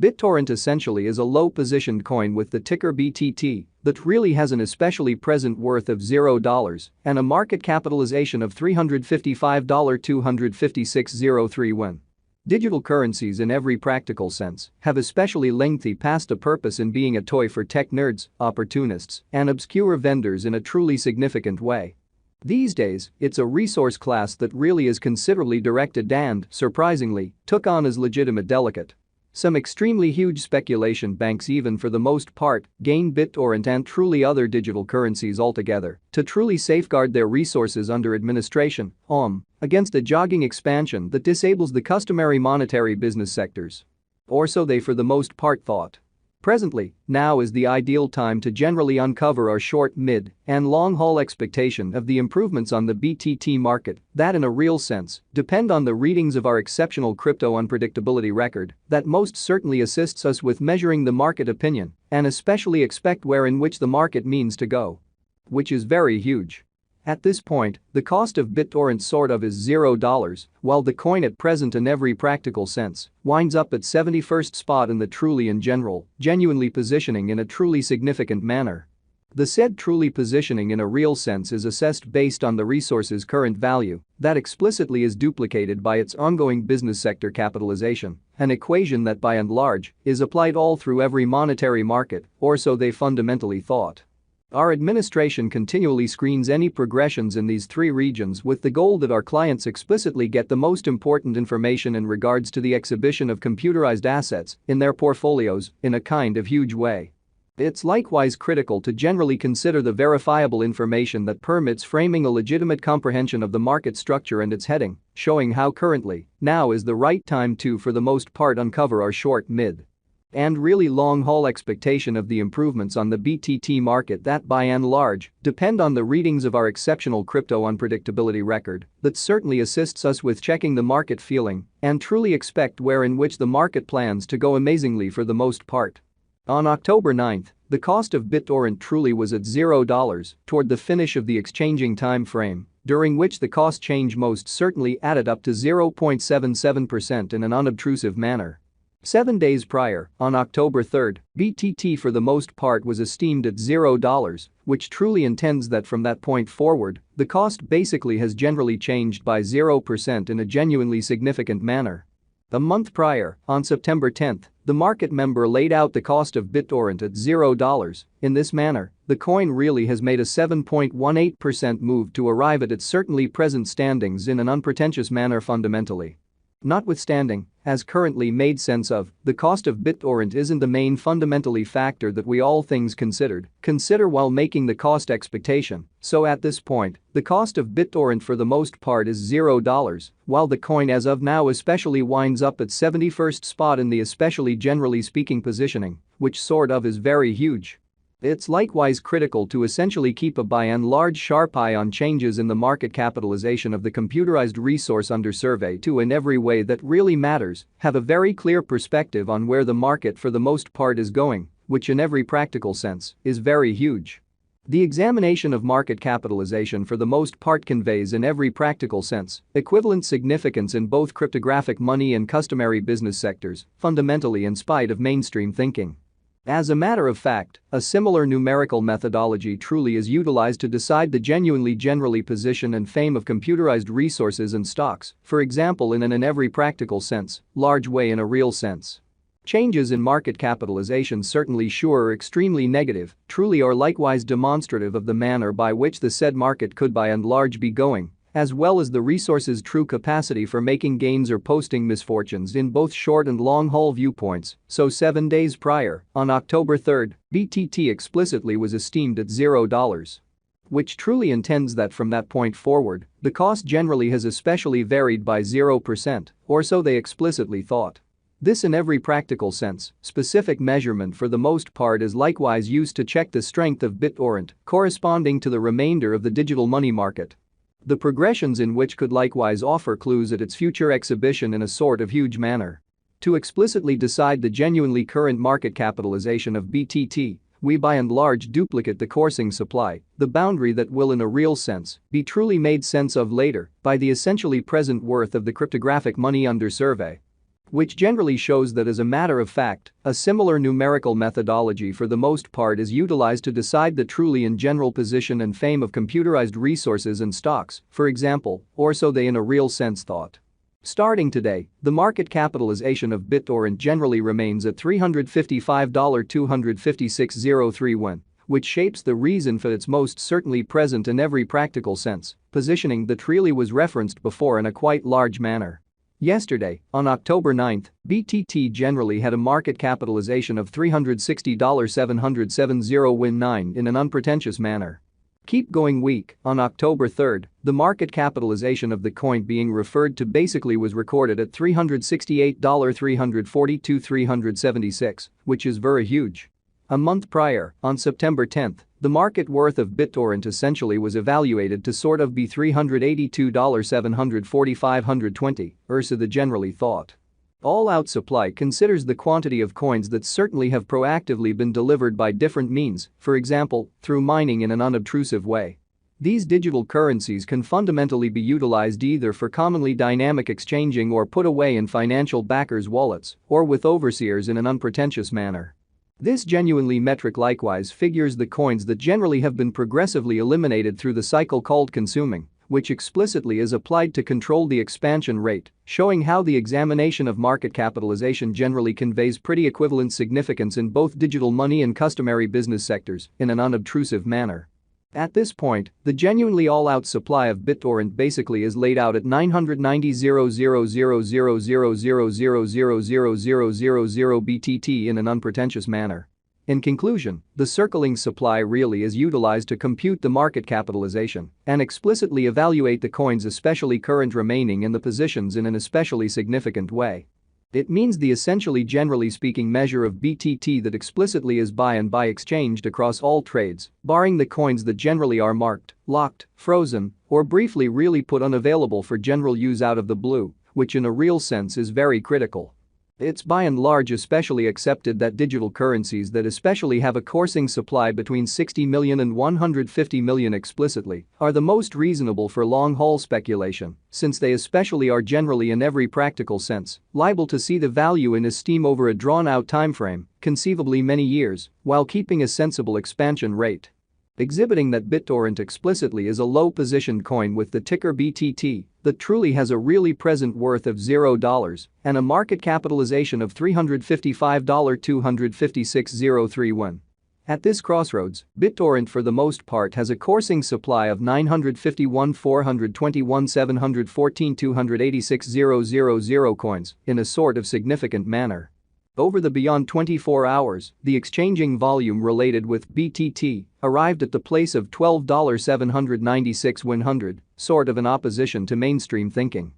Bittorrent essentially is a low-positioned coin with the ticker BTT that really has an especially present worth of $0 and a market capitalization of $355,256.03 when. Digital currencies in every practical sense have especially lengthy past a purpose in being a toy for tech nerds, opportunists, and obscure vendors in a truly significant way. These days, it's a resource class that really is considerably directed and, surprisingly, took on as legitimate delicate. Some extremely huge speculation banks even for the most part gain Bittorrent and truly other digital currencies altogether to truly safeguard their resources under administration against a jogging expansion that disables the customary monetary business sectors. Or so they for the most part thought. Presently, now is the ideal time to generally uncover our short, mid, and long-haul expectation of the improvements on the BTT market that in a real sense depend on the readings of our exceptional crypto unpredictability record that most certainly assists us with measuring the market opinion and especially expect where in which the market means to go. Which is very huge. At this point, the cost of Bittorrent sort of is $0, while the coin at present in every practical sense winds up at 71st spot in the truly in general, genuinely positioning in a truly significant manner. The said truly positioning in a real sense is assessed based on the resource's current value that explicitly is duplicated by its ongoing business sector capitalization, an equation that by and large is applied all through every monetary market, or so they fundamentally thought. Our administration continually screens any progressions in these three regions with the goal that our clients explicitly get the most important information in regards to the exhibition of computerized assets in their portfolios in a kind of huge way. It's likewise critical to generally consider the verifiable information that permits framing a legitimate comprehension of the market structure and its heading, showing how currently, now is the right time to for the most part uncover our short, mid, and really long-haul expectation of the improvements on the BTT market that by and large depend on the readings of our exceptional crypto unpredictability record that certainly assists us with checking the market feeling and truly expect where in which the market plans to go amazingly for the most part. On October 9, the cost of Bittorrent truly was at $0 toward the finish of the exchanging time frame, during which the cost change most certainly added up to 0.77% in an unobtrusive manner. 7 days prior, on October 3, BTT for the most part was esteemed at $0, which truly intends that from that point forward, the cost basically has generally changed by 0% in a genuinely significant manner. A month prior, on September 10, the market member laid out the cost of Bittorrent at $0. In this manner, the coin really has made a 7.18% move to arrive at its certainly present standings in an unpretentious manner fundamentally. Notwithstanding, as currently made sense of, the cost of Bittorrent isn't the main fundamentally factor that we all things consider while making the cost expectation, so at this point, the cost of Bittorrent for the most part is $0, while the coin as of now especially winds up at 71st spot in the especially generally speaking positioning, which sort of is very huge. It's likewise critical to essentially keep a by and large sharp eye on changes in the market capitalization of the computerized resource under survey to in every way that really matters, have a very clear perspective on where the market for the most part is going, which in every practical sense is very huge. The examination of market capitalization for the most part conveys in every practical sense equivalent significance in both cryptographic money and customary business sectors, fundamentally in spite of mainstream thinking. As a matter of fact, a similar numerical methodology truly is utilized to decide the genuinely generally position and fame of computerized resources and stocks, for example in every practical sense, large way in a real sense. Changes in market capitalization certainly sure are extremely negative, truly are likewise demonstrative of the manner by which the said market could by and large be going, as well as the resource's true capacity for making gains or posting misfortunes in both short and long-haul viewpoints. So 7 days prior, on October 3, BTT explicitly was esteemed at $0. Which truly intends that from that point forward, the cost generally has especially varied by 0%, or so they explicitly thought. This in every practical sense, specific measurement for the most part is likewise used to check the strength of Bittorrent corresponding to the remainder of the digital money market. The progressions in which could likewise offer clues at its future exhibition in a sort of huge manner. To explicitly decide the genuinely current market capitalization of BTT, we by and large duplicate the coursing supply, the boundary that will in a real sense be truly made sense of later by the essentially present worth of the cryptographic money under survey. which generally shows that as a matter of fact, a similar numerical methodology for the most part is utilized to decide the truly and general position and fame of computerized resources and stocks, for example, or so they in a real sense thought. Starting today, the market capitalization of Bittorrent generally remains at $355,256,031, which shapes the reason for its most certainly present in every practical sense, positioning that really was referenced before in a quite large manner. Yesterday, on October 9, BTT generally had a market capitalization of $360,770.9 in an unpretentious manner. Keep going week, on October 3, the market capitalization of the coin being referred to basically was recorded at $368,342,376, which is very huge. A month prior, on September 10, the market worth of Bittorrent essentially was evaluated to sort of be $382,740,520, so the generally thought. All-out supply considers the quantity of coins that certainly have proactively been delivered by different means, for example, through mining in an unobtrusive way. These digital currencies can fundamentally be utilized either for commonly dynamic exchanging or put away in financial backers' wallets, or with overseers in an unpretentious manner. This genuinely metric likewise figures the coins that generally have been progressively eliminated through the cycle called consuming, which explicitly is applied to control the expansion rate, showing how the examination of market capitalization generally conveys pretty equivalent significance in both digital money and customary business sectors in an unobtrusive manner. At this point, the genuinely all-out supply of Bittorrent basically is laid out at 990,000,000,000,000,000,000 BTT in an unpretentious manner. In conclusion, the circling supply really is utilized to compute the market capitalization and explicitly evaluate the coins especially current remaining in the positions in an especially significant way. It means the essentially generally speaking measure of BTT that explicitly is buy and buy exchanged across all trades, barring the coins that generally are marked, locked, frozen, or briefly really put unavailable for general use out of the blue, which in a real sense is very critical. It's by and large especially accepted that digital currencies that especially have a coursing supply between 60 million and 150 million explicitly are the most reasonable for long-haul speculation, since they especially are generally in every practical sense liable to see the value in esteem over a drawn-out timeframe, conceivably many years, while keeping a sensible expansion rate. Exhibiting that Bittorrent explicitly is a low-positioned coin with the ticker BTT that truly has a really present worth of $0 and a market capitalization of $355,256,031. At this crossroads, Bittorrent for the most part has a coursing supply of 951,421,714,286,000 coins in a sort of significant manner. Over the beyond 24 hours, the exchanging volume related with BTT arrived at the place of $12,796,100, sort of in opposition to mainstream thinking.